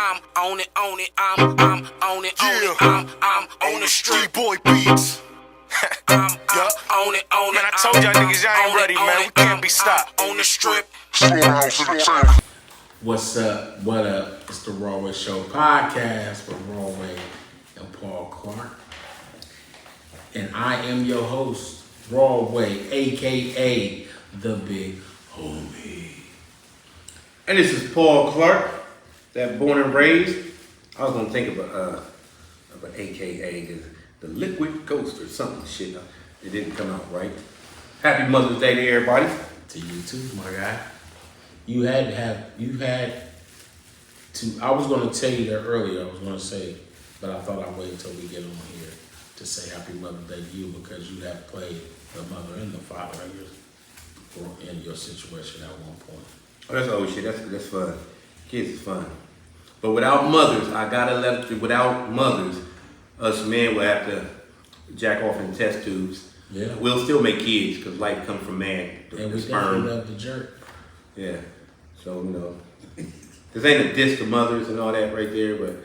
I'm on it, I'm on it, I'm on the street boy beats. I'm on it, man. I told y'all niggas y'all ain't ready, man. We can't be stopped. On the strip. What's up? What up? It's the Rawway Show podcast with Rawway and Paul Clark. And I am your host, Rawway, aka the Big Homie. And this is Paul Clark, that born and raised. I was gonna think of an AKA, the Liquid Ghost or something shit. It didn't come out right. Happy Mother's Day to everybody. To you too, my guy. You had to, I was gonna tell you that earlier, I was gonna say, but I thought I'd wait until we get on here to say Happy Mother's Day to you because you have played the mother and the father in your situation at one point. Oh, that's old shit. That's fun. Kids is fun. But without mothers, without mothers, us men will have to jack off in test tubes. Yeah. We'll still make kids because life comes from man. And we definitely love the jerk. Yeah. So, this ain't a diss to mothers and all that right there, but,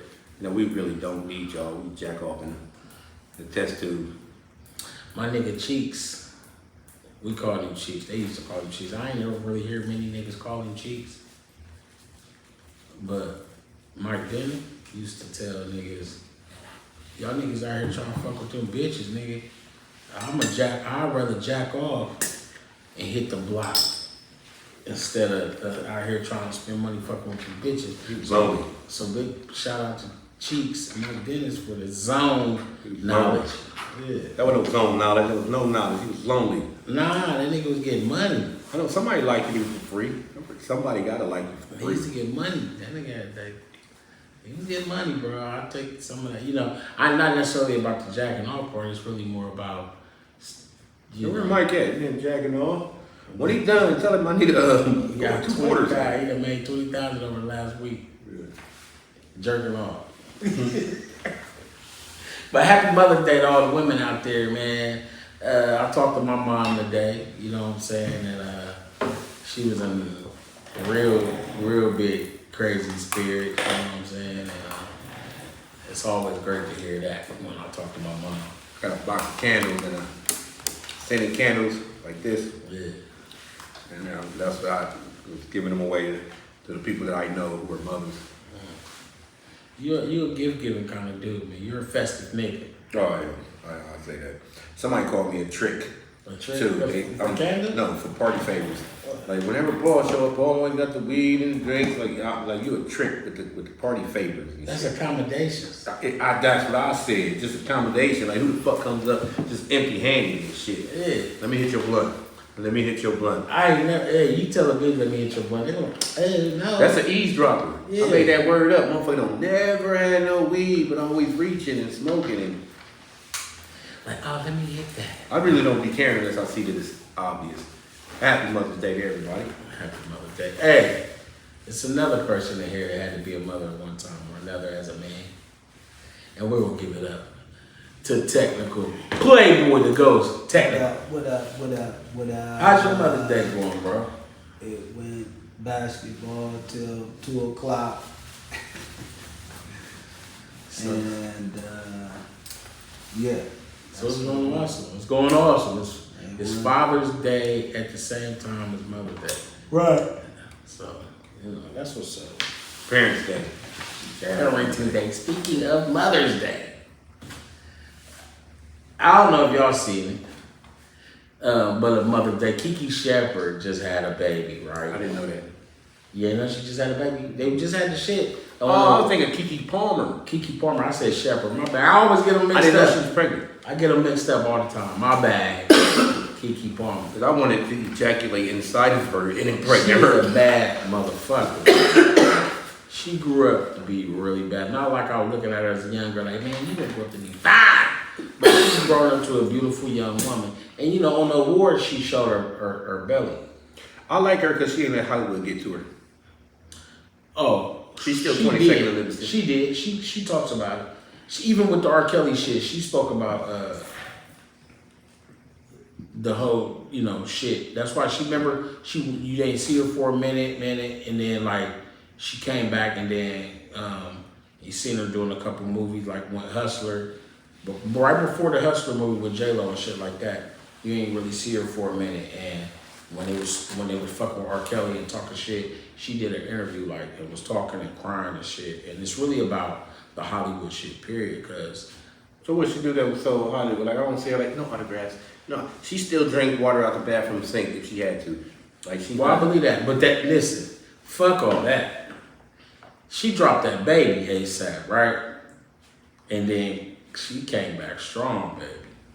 we really don't need y'all. We jack off in the test tube. My nigga Cheeks, we call him Cheeks. They used to call him Cheeks. I ain't never really hear many niggas call him Cheeks. But Mike Denny used to tell niggas, y'all niggas out here trying to fuck with them bitches, nigga. I'd rather jack off and hit the block instead of out here trying to spend money fucking with them bitches. So big shout out to Cheeks and Mike Dennis for the zone knowledge. Yeah. That wasn't no zone knowledge. There was no knowledge. He was lonely. Nah, that nigga was getting money. I know somebody liked you for free. Somebody gotta like you for free. He used to get money. That nigga he was getting money, bro. I'll take some of that. I'm not necessarily about the jacking off part. It's really more about. Where Mike at? He been jacking off. When he done, tell him I need he got two quarters. He done made $20,000 over the last week. Yeah. Jerking off. But happy Mother's Day to all the women out there, man. I talked to my mom today, you know what I'm saying, and she was in a real big crazy spirit, you know what I'm saying, and it's always great to hear that when I talk to my mom. Got a box of candles and scented candles like this. Yeah. And that's what I was giving them away to the people that I know who are mothers. You're a gift-giving kind of dude, man. You're a festive nigga. Oh, yeah. I say that. Somebody called me a trick. A trick? Too. For candles? No, for party favors. Like, whenever Paul show up, Paul always got the weed and the drinks. Like you a trick with the party favors. That's accommodations. That's what I said. Just accommodation. Like, who the fuck comes up just empty-handed and shit? Yeah. Let me hit your blunt. Let me hit your blunt. I ain't never, hey, you tell a bitch let me hit your blunt. They go, hey, no. That's an eavesdropper. Yeah. I made that word up. Motherfucker don't never had no weed, but always reaching and smoking. And like, oh, let me hit that. I really don't be caring unless I see that it's obvious. Happy Mother's Day to everybody. Happy Mother's Day. Hey, it's another person in here that had to be a mother at one time or another as a man. And we're going to give it up to Technical Playboy the Ghost. Technical. What up? How's your Mother's Day going, bro? It went basketball till 2 o'clock. And yeah. So it's going awesome. It's going awesome. It's Father's Day at the same time as Mother's Day. Right. So, that's what's up. Parents' Day. Parenting Day. Speaking of Mother's Day. I don't know if y'all seen it, but a Mother's Day, Kiki Shepherd just had a baby, right? I didn't know that. Yeah, she just had a baby. They just had the shit. I was thinking Kiki Palmer. Kiki Palmer, I said Shepherd. My bad. I always get them mixed up. I didn't know she was pregnant. I get them mixed up all the time. My bad. Kiki Palmer. Because I wanted to ejaculate inside of her and impregnate She's her. a bad motherfucker. She grew up to be really bad. Not like I was looking at her as a young girl, like, man, you gonna grow up to be fine. But she's grown up to a beautiful young woman. And on the awards, she showed her belly. I like her because she didn't let Hollywood get to her. Oh. She's still 22nd of lipstick. She did. She talks about it. Even with the R. Kelly shit, she spoke about the whole, shit. That's why you didn't see her for a minute, and then she came back, and then you seen her doing a couple movies like one Hustler, but right before the Hustler movie with J-Lo and shit like that, you ain't really see her for a minute. And when they was fucking with R. Kelly and talking shit, she did an interview like and was talking and crying and shit. And it's really about the Hollywood shit, period. Cause So what she do that was so Hollywood? Like I don't see her like no autographs. No, she still drank water out the bathroom sink if she had to. Like she. well, I believe that, but listen, fuck all that. She dropped that baby ASAP, right? And then she came back strong, baby.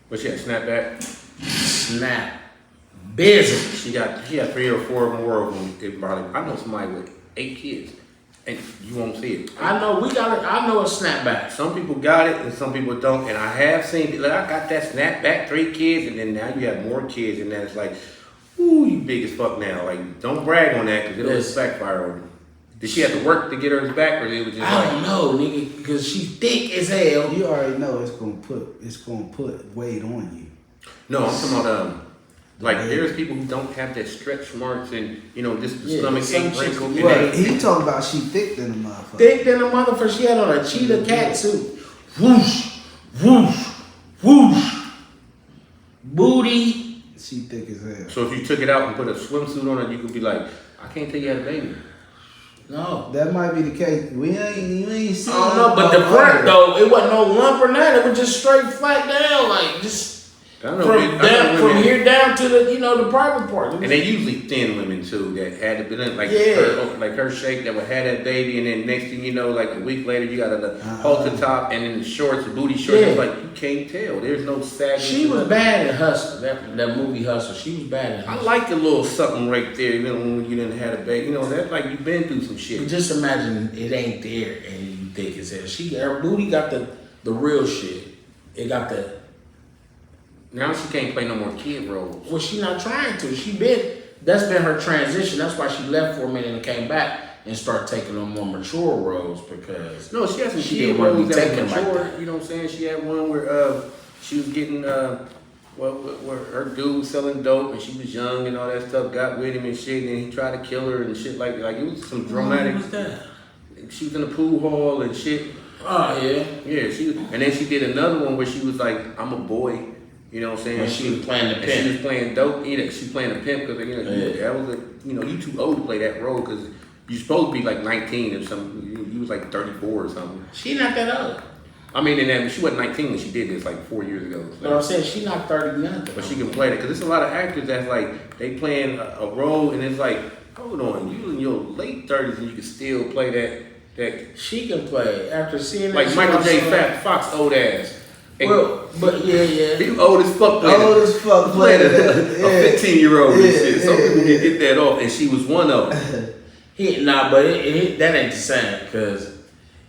But she had snapback. Snap. Busy. She had 3 or 4 more of them. It probably. I know somebody with 8 kids, and you won't see it. I know we got it. I know a snapback. Some people got it and some people don't. And I have seen, like, I got that snapback, 3 kids, and then now you have more kids, and then it's like, ooh, you big as fuck now. Like, don't brag on that because it'll backfire on you. Did she have to work to get hers back, or it was just I don't know, nigga, because she thick as hell. You already know it's gonna put weight on you. No, I'm talking about like there's people who don't have that stretch marks and this the stomach ain't wrinkled. Right. He talking about she thick than a motherfucker. Thick than a motherfucker. She had on a cheetah cat suit. Whoosh, whoosh, whoosh. Booty. She thick as hell. So if you took it out and put a swimsuit on it, you could be like, I can't tell you had a baby. No. That might be the case. You ain't seen. I don't know, but the front though, it wasn't no lump or nothing. It was just straight flat down, like just from here down to the the private part. And they usually thin women too that had to be like her shape that would have that baby, and then next thing you know, like a week later, you got a halter top and then the shorts, the booty shorts. It's like you can't tell. There's no sagging. She was bad in Hustler. That movie Hustler. She was bad in Hustler. I like a little something right there, when you didn't have a baby. That's like you've been through some shit. But just imagine it ain't there and you think it's there. Her booty got the real shit. It got the. Now she can't play no more kid roles. Well, she not trying to. That's been her transition. That's why she left for a minute and came back and started taking on more mature roles because. No, she had some kid roles that were mature. You know what I'm saying? She had one where she was getting where her dude was selling dope and she was young and all that stuff. Got with him and shit, and he tried to kill her and shit like it was some dramatic. What was that? She was in the pool hall and shit. Oh yeah. Yeah, and then she did another one where she was like, "I'm a boy." You know what I'm saying? When she was playing the pimp. She was playing dope. She was playing the pimp because that was you too old to play that role because you're supposed to be like 19 or something. You was like 34 or something. She not that old. I mean, and she wasn't 19 when she did this like 4 years ago. So. But I'm saying she not 30 nothing. But she can play it because there's a lot of actors that's like they playing a role and it's like, hold on, you in your late 30s and you can still play that. She can play after seeing like Michael J. Fox old ass. Well, but yeah. He old as fuck. Old as fuck. Playing a 15-year-old and shit. Some people can get that off, and she was one of them. But that ain't the same because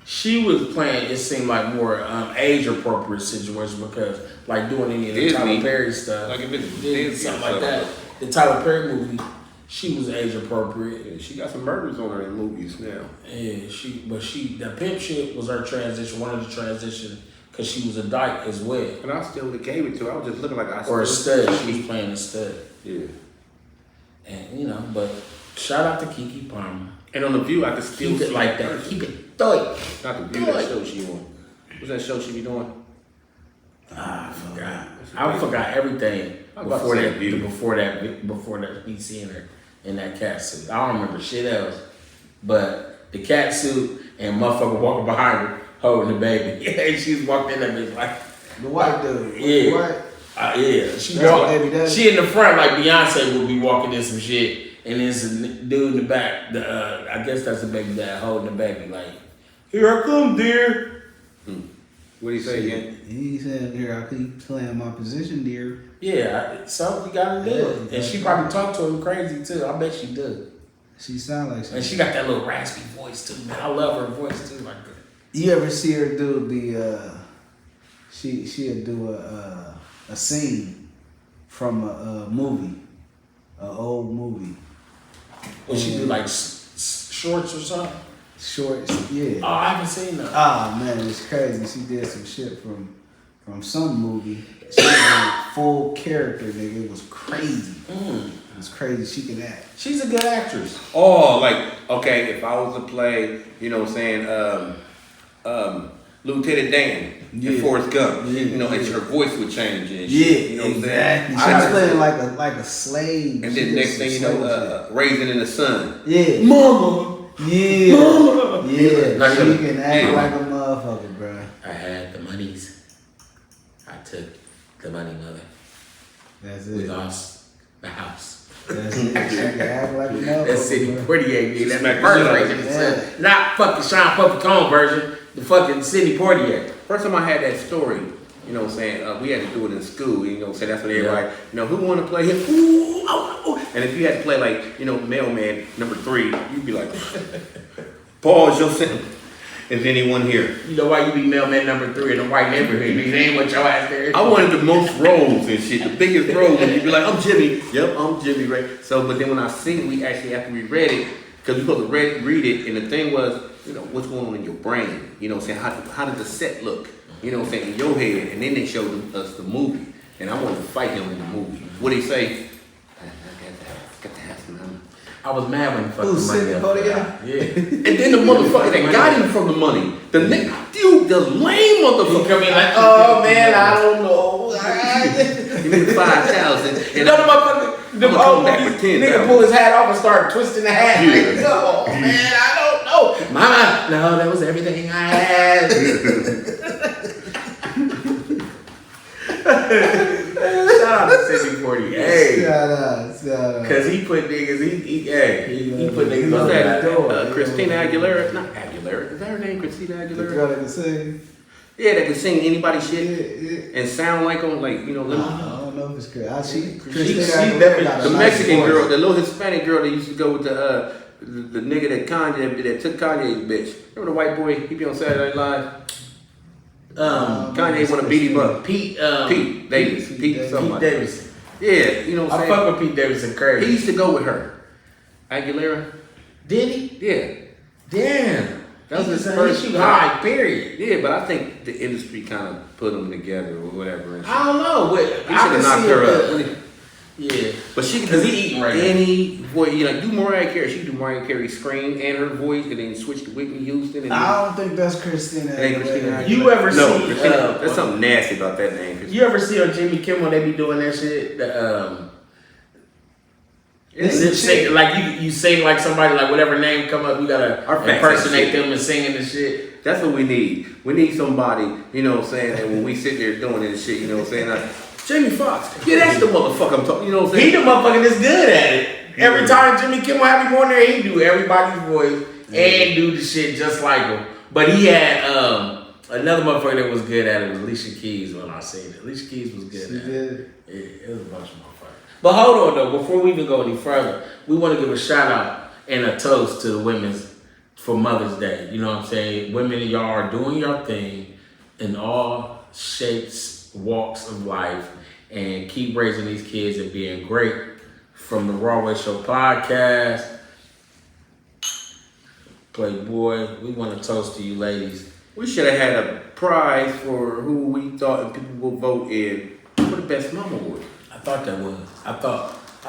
she was playing. It seemed like more age appropriate situation because like doing any of the Tyler Perry stuff, like if it's something like that. The Tyler Perry movie, she was age appropriate. Yeah, she got some murders on her in movies now. Yeah, that pimp shit was her transition. One of the transitions. Because she was a dyke as well. And I still would have gave it to her. I was just looking like or a stud. She was playing a stud. Yeah. And, but shout out to Keke Palmer. And on The View, I could still keep it like that. Keep it tight. Not The View, that show she on. What's that show she be doing? I forgot. I forgot everything before that me seeing her in that cat suit. I don't remember shit else. But the cat suit and motherfucker walking behind her. Holding the baby. And she was walking in that bitch like the white dude. Yeah. Yeah. She in the front like Beyonce would be walking in some shit. And there's a dude in the back, I guess that's the baby dad holding the baby like, here I come, dear. What did he say again? He said, here I keep playing my position, dear. Yeah, so you gotta do it. And she probably talked to him crazy too. I bet she do. She sound like she. And she got that little raspy voice too, man. I love her voice too, like that. You ever see her do she'd do a scene from a movie, an old movie. Would she do like shorts or something? Shorts, yeah. Oh, I haven't seen that. Ah man, it's crazy. She did some shit from some movie. She was in full character, nigga. It was crazy. It's crazy. She can act. She's a good actress. Oh, like, okay, if I was to play, you know what I'm saying, Lieutenant Dan in Forrest Gump, you know, and her voice would change and shit. You know what I'm saying? She was playing like a slave. And then next thing you know, Raisin in the Sun. Yeah. Mama. Yeah. Mama. Yeah. Like She can act like a motherfucker, bro. I had the monies. I took the money, mother. That's We it. lost the house. That's it. She can act like a motherfucker. That's Sidney bro. Poitier. That's the Smack the first shit out of version. it. Not fucking Sean Puffy Cone version. The fucking Sidney Poitier. First time I had that story, you know what I'm saying, we had to do it in school, you know what I'm saying, that's what everybody, you know, who want to play him? Ooh, oh, oh. And if you had to play like, you know, mailman number 3, you'd be like, pause your sentence. Is anyone here? You know why you be mailman number 3 in a white neighborhood? Nigga, ain't what your ass there. I wanted the most roles and shit, the biggest roles, and you'd be like, I'm Jimmy. Yep, I'm Jimmy, right? So, but then when I seen it, we actually, after we read it, because we supposed to read it, and the thing was, you know, what's going on in your brain? You know what I'm saying? How did the set look? You know what I'm saying? In your head, and then they showed us the movie, and I wanted to fight him in the movie. What did he say? I got to have some money. I was mad when he fucked Who, the money Sidney up. Poitier? Yeah. And then the motherfucker that got him from the money, the nigga, dude, the lame He motherfucker. come in like, oh man, I don't know. Give me 5,000, and You know the motherfucker, the I'ma come old back movies, with 10,000. nigga pull his hat off and start twisting the hat. Yeah. Like, oh man, I don't know. Mama, no, that was everything I had. Shout out to Sidney Poitier. Shout out. Cause he put niggas, he put niggas What's on that? that. Christina Aguilera? Not Aguilera. Is that her name? Christina The Aguilera? girl that can sing. Yeah, that can sing anybody's Yeah, shit yeah. and sound like them. Like, you know, I don't know if it's good. She's Christina definitely- Aguilera got a the nice Mexican voice. girl, the little Hispanic girl that used to go with the nigga that Kanye that took Kanye's bitch. Remember the white boy? He be on Saturday Night Live. Kanye want to beat him up. Pete Pete Davis. Pete something. Pete Davidson. Yeah, you know what I I'm fuck saying. with Pete Davidson crazy. He used to go with her. Aguilera. Did he? Yeah. Damn. That was his He first shoot high, period. Yeah, but I think the industry kind of put them together or whatever. And I don't know. But he should have knocked her up. Yeah. But she Cause can he eating right any voice, you know, do Mariah Carey. She can do Mariah Carey's scream and her voice, and then switch to Whitney Houston. And I don't think that's Christina. It ain't Christina Aguilera. Aguilera. You ever No, see? Christina, there's something nasty about that name. Christina. You ever see on Jimmy Kimmel they be doing that shit? Like you sing like somebody like whatever name come up, you gotta Our facts impersonate and shit. them and singing the shit. That's what we need. We need somebody, you know what I'm saying, and when we sit there doing this shit, you know what I'm saying, like, Jamie Foxx, yeah, that's the motherfucker I'm talking, you know what I'm He saying? the motherfucker that's good at it. Every time Jimmy Kimmel have him on there, he do everybody's voice and do the shit just like him. But he had another motherfucker that was good at it was Alicia Keys when I seen it. Alicia Keys was good She at it. did. It was a bunch of motherfuckers. But hold on though, before we even go any further, we want to give a shout out and a toast to the women's for Mother's Day. You know what I'm saying? Women, y'all are doing your thing in all shapes, walks of life, and keep raising these kids and being great. From the Raw Show podcast, Playboy, we want to toast to you ladies. We should have had a prize for who we thought people will vote in for the best mama award. I thought that was. I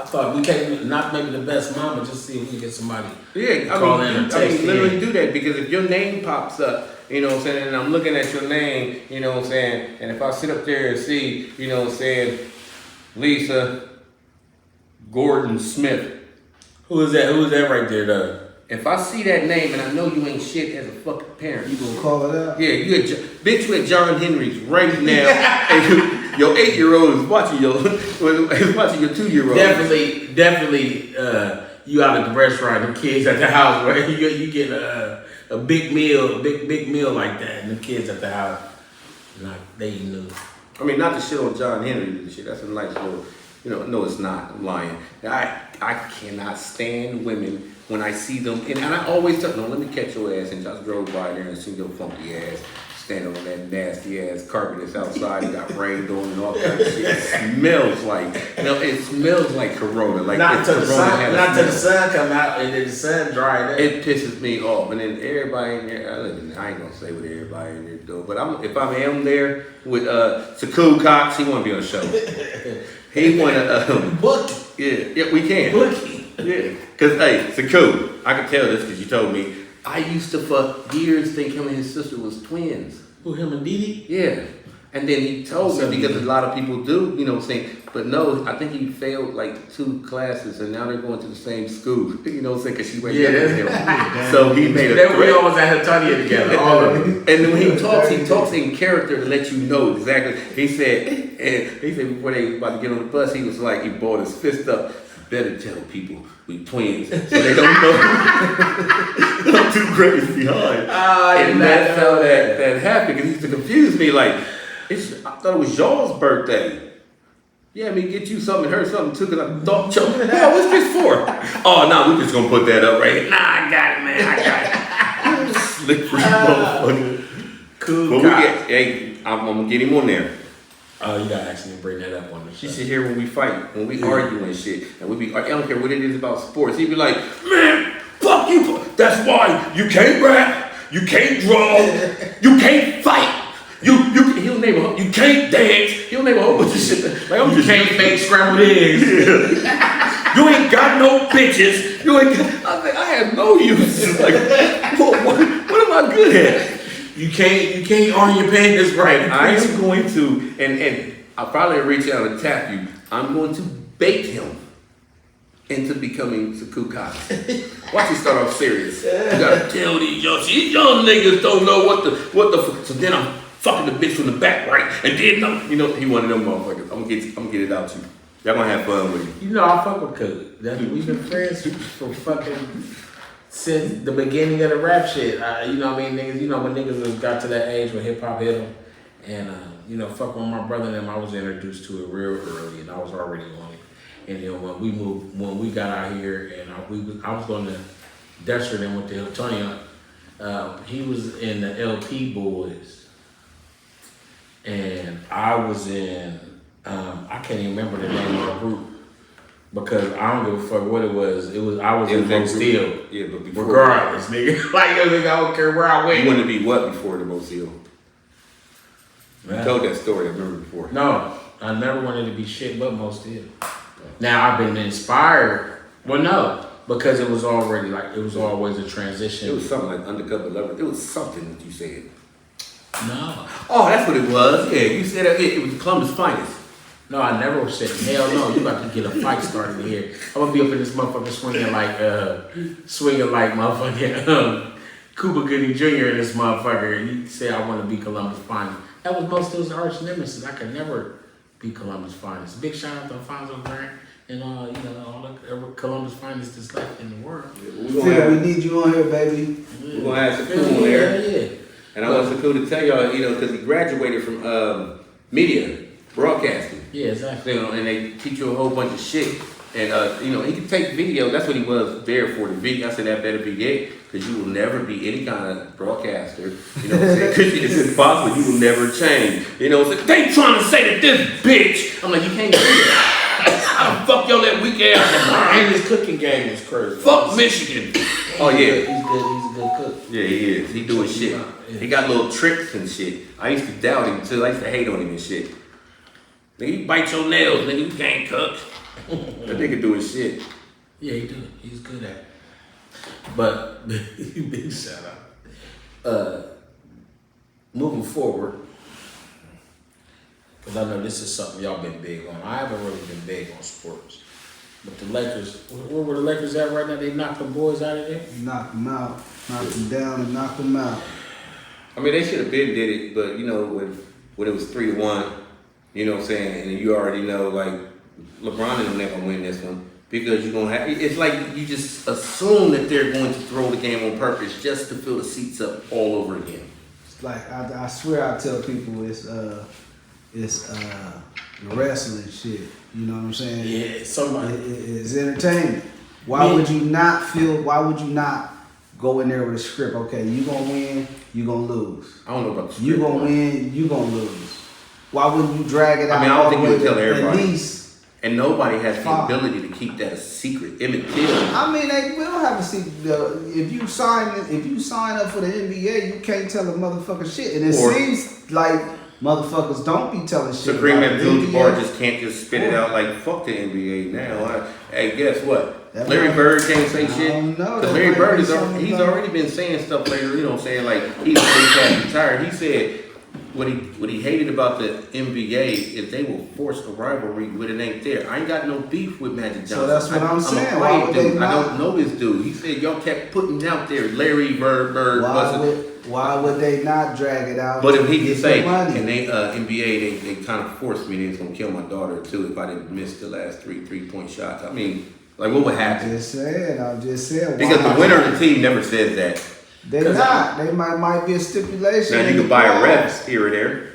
thought we can't, not maybe the best mama, just see if we can get somebody. Yeah, Call in or text literally in. do that because if your name pops up, you know what I'm saying, and I'm looking at your name, you know what I'm saying, and if I sit up there and see, you know what I'm saying, Lisa Gordon Smith. Who is that? Who is that right there though? If I see that name and I know you ain't shit as a fucking parent, You gonna call it out? yeah, bitch, you at John Henry's right now, and your 8-year-old is watching your 2-year-old. Definitely, you out at the restaurant, the kids at the house, right? You get a big meal like that, and the kids at the house, like they eating noodles. I mean, not to shit on John Henry and shit. That's a nice little, you know. No, it's not. I'm lying. I cannot stand women when I see them, and I always tell them, no, let me catch your ass. And just drove by there and seen your funky ass standing on that nasty ass carpet that's outside. It got rained on and all kinds of shit. It smells like, you know, it smells like Corona. Like Not if till the Corona sun, had a not till the smell. sun come out and then the sun dry. It pisses me off, and then everybody in there. I ain't gonna say what everybody in there do, but if I am there with Saku Cox, he want to be on the show. He want to Book it. Yeah, we can. Yeah, cause hey, so cool. I can tell this because you told me. I used to for years think him and his sister was twins. Who, him and Dee Dee? Yeah. And then he told me because a lot of people do, you know what I'm saying? But no, I think he failed like 2 classes and now they're going to the same school. You know what I'm saying? Because she went younger than him. So he made a They were always at Huttonia together, all of them. And then when he talks in character to let you know exactly. He said before they were about to get on the bus, he was like, he balled his fist up. Better tell people we twins so they don't know I'm 2 grades behind. And that's how that happened because he used to confuse me like, I thought it was y'all's birthday. Yeah, me get you something and her something too because I thought, yeah, what's this for? Oh, no, we just gonna put that up right here. Nah, I got it, man, I got it. Slick free motherfucker. Cool. But I'm gonna get him on there. Oh, you gotta actually bring that up on the show. She sit here when we fight, when we argue and shit, and we be, I don't care what it is about sports. He be like, man, fuck you. That's why you can't rap, you can't draw, you can't fight. He'll name you can't dance. He'll name a whole bunch of shit. Like I'm just can't make scrambled eggs. You ain't got no bitches. You ain't. I have no use. Like, what am I good at? You can't iron your pants right. I am going to, and I'll probably reach out and tap you. I'm going to bait him into becoming Sakukai. Watch you start off serious. You gotta tell these young niggas don't know what the. So then I'm fucking the bitch from the back, right? And then he one of them motherfuckers. I'm gonna get it out to you. Y'all gonna have fun with it. You know I fuck with Cuz. We've been friends for fucking. Since the beginning of the rap shit, you know what I mean, niggas, you know when niggas got to that age where hip hop hit them, and you know, fuck with my brother and them, I was introduced to it real early, and I was already on it. And then when we got out here, and I was going to Dexter, then went to Hilltonia. He was in the LP Boys, and I was in, I can't even remember the name of the group. Because I don't give a fuck what it was. I was in Mo Steel. Yeah, but before regardless, nigga. Like I don't care where I went. You wanted to be what before the Mo Steel? You told that story, I remember before. No, I never wanted to be shit but Mo Steel. Now I've been inspired. Well, no, because it was already like it was always a transition. It was something like Undercover Lover. It was something that you said. No. Oh, that's what it was. Yeah, you said it was Columbus Finest. No, I never said, hell no, you about to get a fight started in here. I'm gonna be up in this motherfucker swinging like motherfucking Cuba Gooding Jr. in this motherfucker, and you say I want to be Columbus Finest. That was most of his arch nemesis. I could never be Columbus Finest. Big shout out to Alfonso Grant and all the Columbus Finest that's left in the world. Yeah, we need you on here, baby. We're gonna have Saku on there. Yeah. And I want Saku to tell y'all, because he graduated from media. Broadcasting. Yeah, exactly. And they teach you a whole bunch of shit. And, he can take video. That's what he was there for, the video. I said that better be it, because you will never be any kind of broadcaster. You know what I'm saying? Because it's impossible. You will never change. You know what I'm saying? They trying to say that this bitch. I'm like, you can't do that. How the fuck y'all that weak ass? And his cooking game is crazy. Fuck Michigan. Oh, yeah. He's good. He's a good cook. Yeah, he is. He doing shit. Yeah. He got little tricks and shit. I used to doubt him, too. I used to hate on him and shit. Nigga, you bite your nails, nigga, you can't cook. That nigga doing shit. Yeah, he do. He's good at it. But, big shout out. Moving forward, because I know this is something y'all been big on. I haven't really been big on sports. But the Lakers, where were the Lakers at right now? They knocked the boys out of there? Knock them out. Knock them down and knock them out. I mean, they should have been did it, but, when it was 3-1, you know what I'm saying? And you already know, like, LeBron and them never win this one. Because you're going to have, it's like you just assume that they're going to throw the game on purpose just to fill the seats up all over again. It's like, I swear I tell people it's wrestling shit. You know what I'm saying? Yeah, somebody. It's entertainment. Why would you not go in there with a script? Okay, you gonna win, you gonna lose. I don't know about the script. You gonna win, you gonna lose. Why wouldn't you drag it out? I mean, I don't think you would tell everybody. At least. And nobody has the ability to keep that a secret. Emmett Till. I mean, they will have a secret. If you sign up for the NBA, you can't tell a motherfucker shit. And it seems like motherfuckers don't be telling shit. Supreme about Abdul-Jabbar just can't just spit it out like fuck the NBA now. Hey, guess what? Larry Bird can't say shit. Because Larry Bird he's already been saying stuff later. You know what I'm saying? Like he's retired. He said what he hated about the NBA is they will force a rivalry when it ain't there. I ain't got no beef with Magic Johnson. So that's what I'm saying. I'm a dude. I don't know this dude. He said y'all kept putting out there Larry Bird wasn't. Why would they not drag it out? But if he could say, and they NBA, they kind of forced me, they was gonna kill my daughter too if I didn't miss the last 3-point shots. I mean, like what would happen? I'm just saying. Because the winner of the team never says that. They're not. They might be a stipulation. Now you could buy a ref here or there.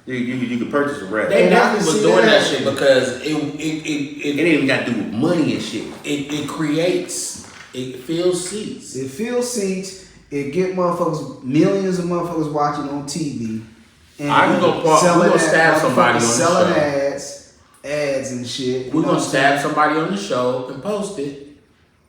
You could purchase a ref. They definitely was doing that shit because it ain't even got to do with money and shit. It creates, it fills seats. It fills seats. It get motherfuckers, millions of motherfuckers watching on TV. And we're gonna stab somebody on the selling show. ads and shit. We're gonna stab somebody on the show and post it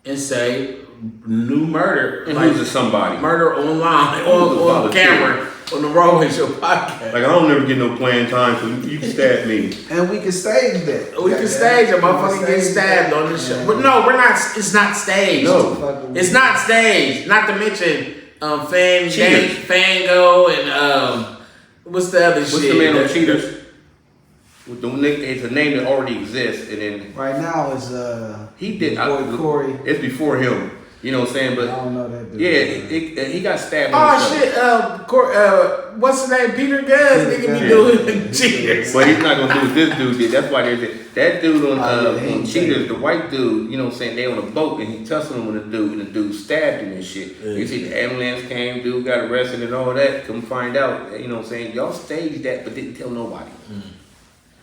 and say new murder. And who's somebody? Murder online on camera on the Broadway Show podcast. Like I don't never get no playing time, so you can stab me. And we can stage that. We can stage a motherfucker get stabbed on the show. But no, we're not. It's not staged. No, it's not staged. Not to mention Fango and what's the other shit? What's the man on Cheaters? It's a name that already exists, and then right now is he did. Boy Corey. It's before him. You know what I'm saying? But I don't know that dude. Yeah, he got stabbed. Oh shit! What's his name? Peter Gunn. Nigga be doing Cheaters. But he's not gonna do what this dude did. That's why there's that dude on Cheaters, the white dude. You know what I'm saying? They on a boat and he tussling with a dude, and the dude stabbed him and shit. You see the ambulance came, dude got arrested and all that. Come find out. You know what I'm saying? Y'all staged that, but didn't tell nobody.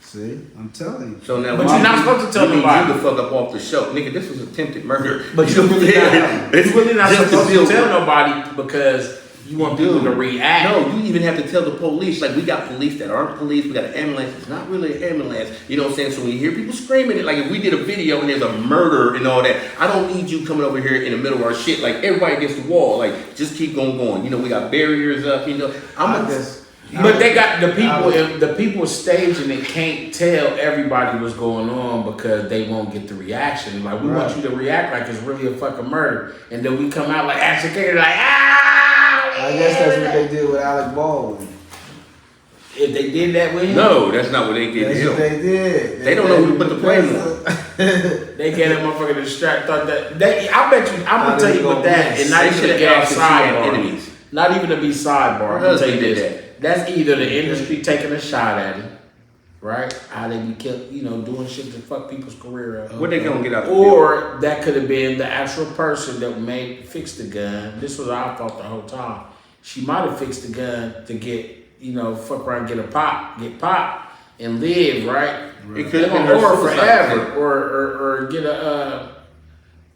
See, I'm telling you. So now, but you're not supposed to tell nobody. You the fuck up off the show, nigga. This was attempted murder. But you're really not supposed to tell nobody because you want people to react. No, you even have to tell the police. Like we got police that aren't police. We got an ambulance. It's not really an ambulance. You know what I'm saying? So when you hear people screaming it, like if we did a video and there's a murder and all that, I don't need you coming over here in the middle of our shit. Like everybody against the wall. Like just keep going. You know we got barriers up. You know But they got the people staging it can't tell everybody what's going on because they won't get the reaction. Like we want you to react like it's really a fucking murder, and then we come out like action like I guess that's what they did with Alec Baldwin. If they did that with him, no, that's not what they did. That's what they did. They don't know who to put the blame on. They get that motherfucker distracted. Thought that I bet you. I'm gonna tell you what that, and not even to get sidebar. Not even to be sidebar. I'm gonna tell you this. That's either the industry taking a shot at him, right? How they be killed, doing shit to fuck people's career up. What they gonna get out? Or that could have been the actual person that fixed the gun. This was our fault the whole time. She might have fixed the gun to get, fuck around, get pop, and live, right? It could have been her forever, or get a.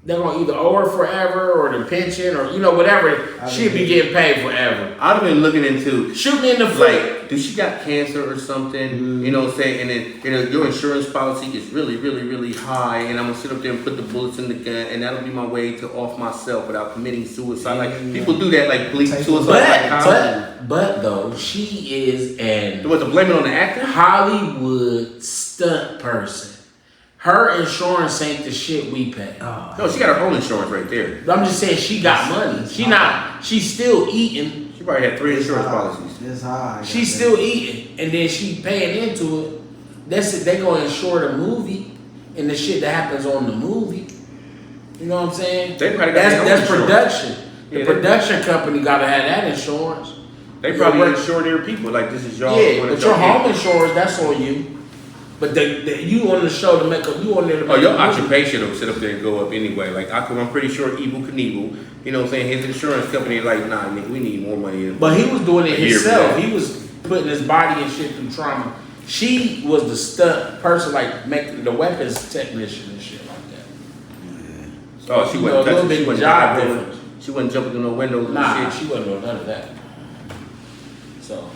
They're gonna either owe her forever or the pension or whatever. She'd be getting paid forever. I'd have been looking into shoot me in the foot. Like, do she got cancer or something? You know what I'm saying? And then your insurance policy is really, really, really high, and I'm gonna sit up there and put the bullets in the gun, and that'll be my way to off myself without committing suicide. Like people do that, like police suicide. But though she is an was to blame it on the actor? Hollywood stunt person. Her insurance ain't the shit we pay. No, she got her own insurance right there. I'm just saying she got money. She's still eating. She probably had 3 insurance policies. It's high. She's still eating. And then she paying into it. That's it. They gonna insure the movie and the shit that happens on the movie. You know what I'm saying? They probably that's production. The production company gotta have that insurance. They probably insure their people. Like this is y'all. Yeah, but your home insurance, that's on you. But you on the show to make you on there to make your occupation will sit up there and go up anyway. Like I'm pretty sure Evel Knievel, you know what I'm saying, his insurance company like, nah, nigga, we need more money. But he was doing it himself. He was putting his body and shit through trauma. She was the stunt person, like making the weapons technician and shit like that. So she wasn't touching. She wasn't jumping through no windows. Nah, and shit. she wasn't doing none of that. So,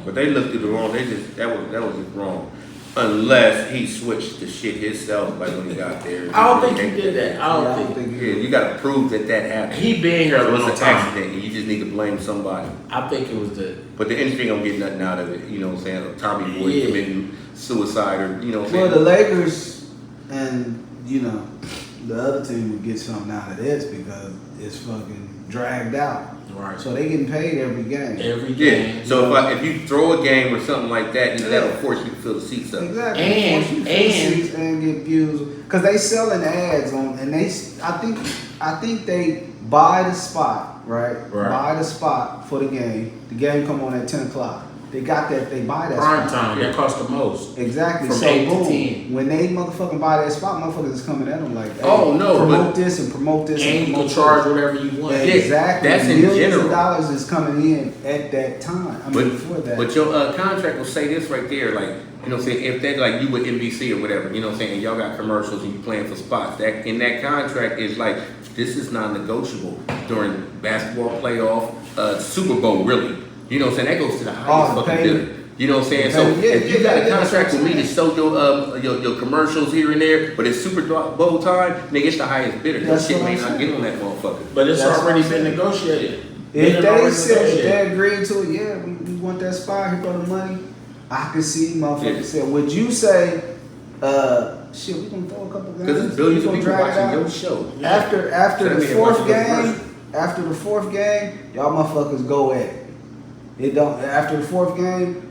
But they looked through the wrong. That was just wrong. Unless he switched the shit himself, like when he got there. I don't think he did that. I don't think. Yeah, you gotta prove that happened. He been here a So long it's an time. accident, and you just need to blame somebody. I think it was the. But the industry don't get nothing out of it, you know what I'm saying? Or Tommy Boy Yeah. committing suicide, or you know what I'm Well, saying? the Lakers and the other team would get something out of this because it's fucking dragged out. Right. So they getting paid every game. Every Yeah. game. So if you throw a game or something like that, that will force you to fill the seats up. Exactly. And- Force you to fill seats and get views because they selling ads on, and I think they buy the spot, right? Right. Buy the spot for the game. The game come on at 10 o'clock. They got that. They buy that Prime spot. time. That cost the most. Exactly. From so 8 to boom, 10. when they motherfucking buy that spot, motherfuckers is coming at them like, hey, Oh, no, promote but- this and promote this And you promote can charge this. whatever you want. Yeah. Exactly. That's in Millions general. of dollars is coming in at that time. I mean, before that. But your contract will say this right there, like, you know what I'm saying, if that, like you with NBC or whatever, you know what I'm saying, and y'all got commercials and you playing for spots, that in that contract is like, this is non-negotiable during basketball playoff, Super Bowl, really. You know what I'm saying, that goes to the highest the fucking payment. bidder. You know what I'm saying? So Yeah, if you got a that's contract what with I'm me to saying. show your commercials here and there, but it's Super Bowl time, nigga, it's the highest bidder. That That's shit what may I'm not saying. get on that motherfucker. But it's That's already what I'm been saying. negotiated. If Been they already said, if negotiated. they agreed to it, yeah, we want that spot, here go the money. I can see motherfuckers Yeah. say, would you say, shit, we gonna throw a couple guys? Because there's billions we of gonna people drag it watching out? your show. After So that the mean they fourth watching your game, commercial. after the fourth game, y'all motherfuckers go at it. It don't. After the fourth game,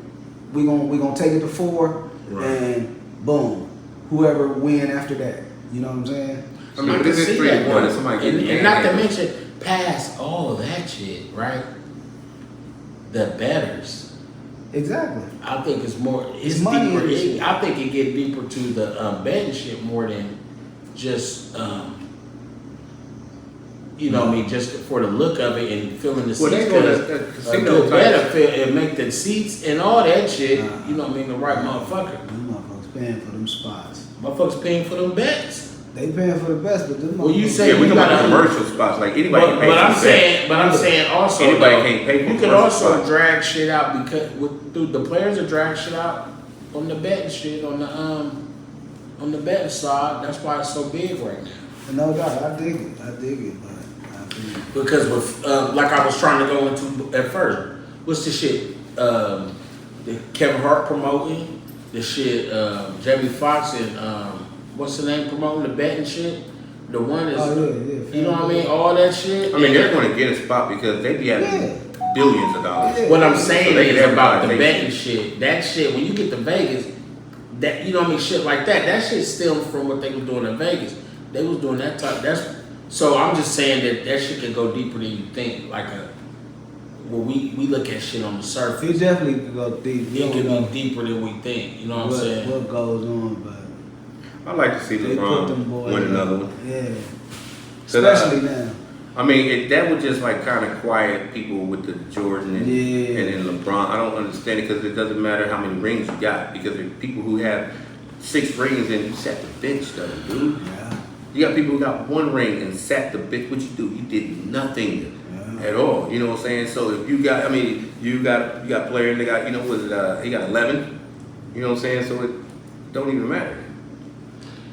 we gonna take it to 4, Right. and boom, whoever win after that. You know what I'm saying? I mean, I but can this is see 3-1, that, and somebody and, getting and not to manhandled. mention, past all of that shit, right? The betters. Exactly. I think it's more. It's money deeper. in this shit. I think it get deeper to the betting shit more than just I mean, just for the look of it and filling the Well, seats. they go to 'cause the a casino good type better shit. fit and make the seats and all that shit. Nah. You know what I mean? The right motherfucker. Them motherfuckers paying for them spots. Motherfuckers paying for them bets. They paying for the best, but them Well, you motherfuckers- say Yeah, we you talking about gotta- the commercial spots. Like anybody can pay But for I'm the saying also Anybody though, can't pay for you could commercial also spots. drag shit out because through the players will drag shit out on the betting shit on the betting side. That's why it's so big right now. No doubt, I dig it, but I think Because with like I was trying to go into at first, what's the shit? The Kevin Hart promoting the shit. Jamie Foxx and what's the name promoting the betting shit? The one is, Oh, yeah. you know what I mean? All that shit. I mean, they're going to get a spot because they be having billions of dollars. Yeah. What I'm So saying they is can about the everybody betting make shit. That shit, when you get to Vegas, that you know what I mean, shit like that. That shit stemmed from what they was doing in Vegas. They was doing that type. So I'm just saying that shit can go deeper than you think. Like we look at shit on the He surface. definitely could go deep. We It don't could know be deeper than we think. You know what I'm saying? what goes on, but I like to see they put them LeBron boys win up. another one. Yeah, 'Cause, especially now. I mean, that would just like kind of quiet people with the Jordan and then LeBron. I don't understand it because it doesn't matter how many rings you got because there are people who have 6 rings and you sat the bench though, dude. Yeah. You got people who got 1 ring and sat the bench. What you do? You did nothing at all. You know what I'm saying? So if you got, I mean, you got players. They got, he got 11. You know what I'm saying? So it don't even matter.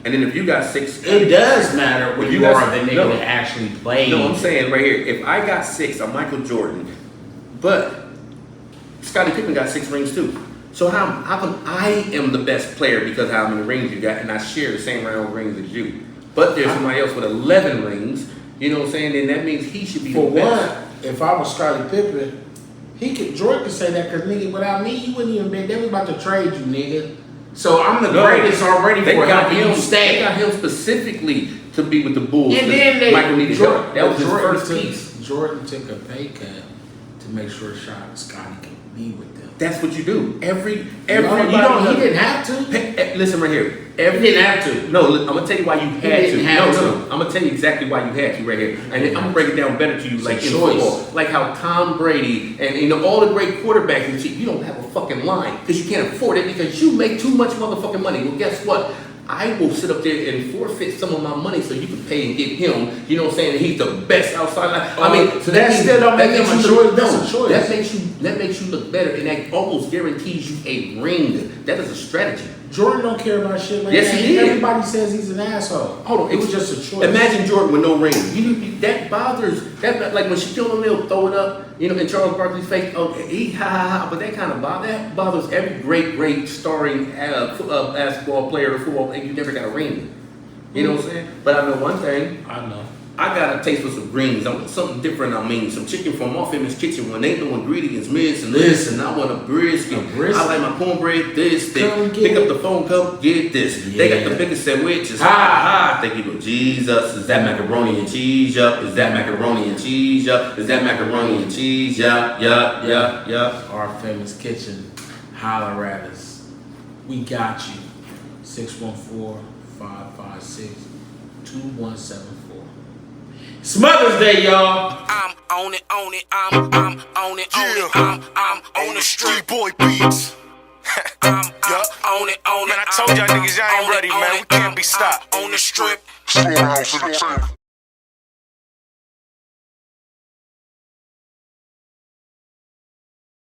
And then if you got 6, It does matter when If you you are got- the nigga no. that actually played. No, I'm saying right here, if I got 6, I'm Michael Jordan, but Scottie Pippen got 6 rings too. So how come I am the best player because of how many rings you got and I share the same round of rings as you? But there's somebody else with 11 rings, you know what I'm saying? Then that means he should be For the best. one, if I was Scottie Pippen, Jordan could say that because nigga, without me, you wouldn't even be. They was about to trade you, nigga. So I'm the greatest already They for got helping him. you They stay. got him specifically to be with the Bulls. And 'cause then Michael needed help. That was his first took, piece. Jordan took a pay cut to make sure Scottie could be with them. That's what you do. Everybody. He didn't have to. Listen right here. He didn't have to. No, I'm gonna tell you why you had to. didn't have No, to. I'm gonna tell you exactly why you had to right here, and then I'm gonna break it down better to you, like in a choice. football, like how Tom Brady and all the great quarterbacks and shit. You don't have a fucking line because you can't afford it because you make too much motherfucking money. Well, guess what? I will sit up there and forfeit some of my money so you can pay and give him. You know what I'm saying? He's the best outside. I mean, so that still don't make him a makes you choice. look- That's no, a choice. That makes you look better, and that almost guarantees you a ring. That is a strategy. Jordan don't care about shit like Yes, that. he did. Everybody says he's an asshole. Hold on, It was just a choice. Imagine Jordan with no ring. That bothers. That like when Shaquille O'Neal throw it up, you know, in Charles Barkley's face. Okay, he ha ha ha. But that kind of bothers every great starring basketball player or football, and you never got a ring. You know what I'm saying? But I know one thing. I know. I got a taste for some greens. I want something different. I mean, some chicken from My Famous Kitchen when they know ingredients, miss and listen. I want a brisket. I like my cornbread this thick. Pick up the phone, come get this. Yeah. They got the biggest sandwiches. Ha ha! Thank you, Jesus. Is that macaroni and cheese? Yup. Is that macaroni and cheese? Yup. Is that macaroni and cheese? Yup. Our Famous Kitchen, holler at us. We got you. 614-556-2174. It's Mother's Day, y'all. I'm on it, I'm on it, I'm on the street boy beats. I'm on it, man. I told y'all niggas y'all ain't ready, man. We can't be stopped. On the strip. Storehouse in the tank.